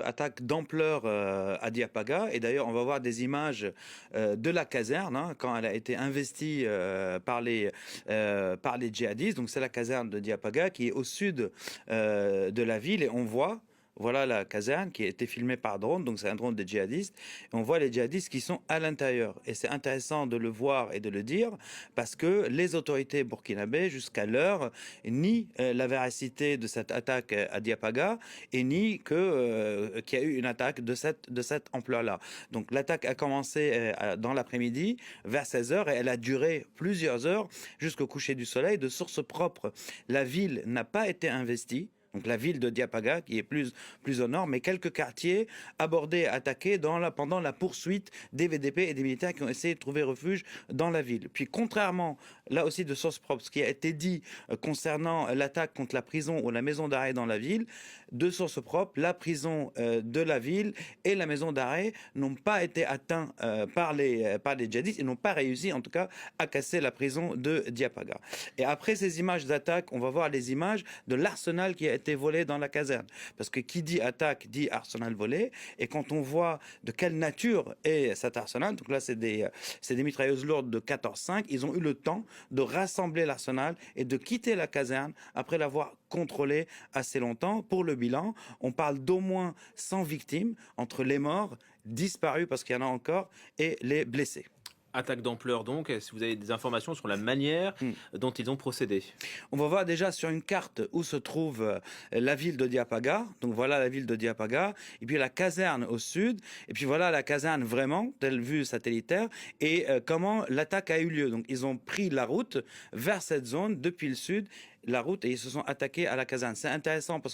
attaque d'ampleur à Diapaga. Et d'ailleurs, on va voir des images de la caserne hein, quand elle a été investie par les djihadistes. Donc c'est la caserne de Diapaga qui est au sud de la ville et on voit. Voilà la caserne qui a été filmée par drone, donc c'est un drone des djihadistes. Et on voit les djihadistes qui sont à l'intérieur. Et c'est intéressant de le voir et de le dire parce que les autorités burkinabées, jusqu'à l'heure, nient la véracité de cette attaque à Diapaga et nient qu'il y a eu une attaque de cette ampleur-là. Donc l'attaque a commencé dans l'après-midi, vers 16 heures, et elle a duré plusieurs heures jusqu'au coucher du soleil. De source propre, la ville n'a pas été investie. Donc la ville de Diapaga, qui est plus au nord, mais quelques quartiers abordés, attaqués pendant la poursuite des VDP et des militaires qui ont essayé de trouver refuge dans la ville. Puis contrairement, là aussi de source propre, ce qui a été dit concernant l'attaque contre la prison ou la maison d'arrêt dans la ville, de source propre, la prison de la ville et la maison d'arrêt n'ont pas été atteints par les djihadistes et n'ont pas réussi en tout cas à casser la prison de Diapaga. Et après ces images d'attaque, on va voir les images de l'arsenal qui a été volé dans la caserne. Parce que qui dit attaque dit arsenal volé. Et quand on voit de quelle nature est cet arsenal, donc là c'est des mitrailleuses lourdes de 14,5, ils ont eu le temps de rassembler l'arsenal et de quitter la caserne après l'avoir contrôlé assez longtemps. Pour le bilan, on parle d'au moins 100 victimes entre les morts, disparus parce qu'il y en a encore, et les blessés. Attaque d'ampleur donc, est-ce que vous avez des informations sur la manière dont ils ont procédé? On va voir déjà sur une carte où se trouve la ville de Diapaga. Donc voilà la ville de Diapaga. Et puis la caserne au sud. Et puis voilà la caserne vraiment, telle vue satellitaire. Et comment l'attaque a eu lieu. Donc ils ont pris la route vers cette zone depuis le sud, la route, et ils se sont attaqués à la caserne. C'est intéressant parce que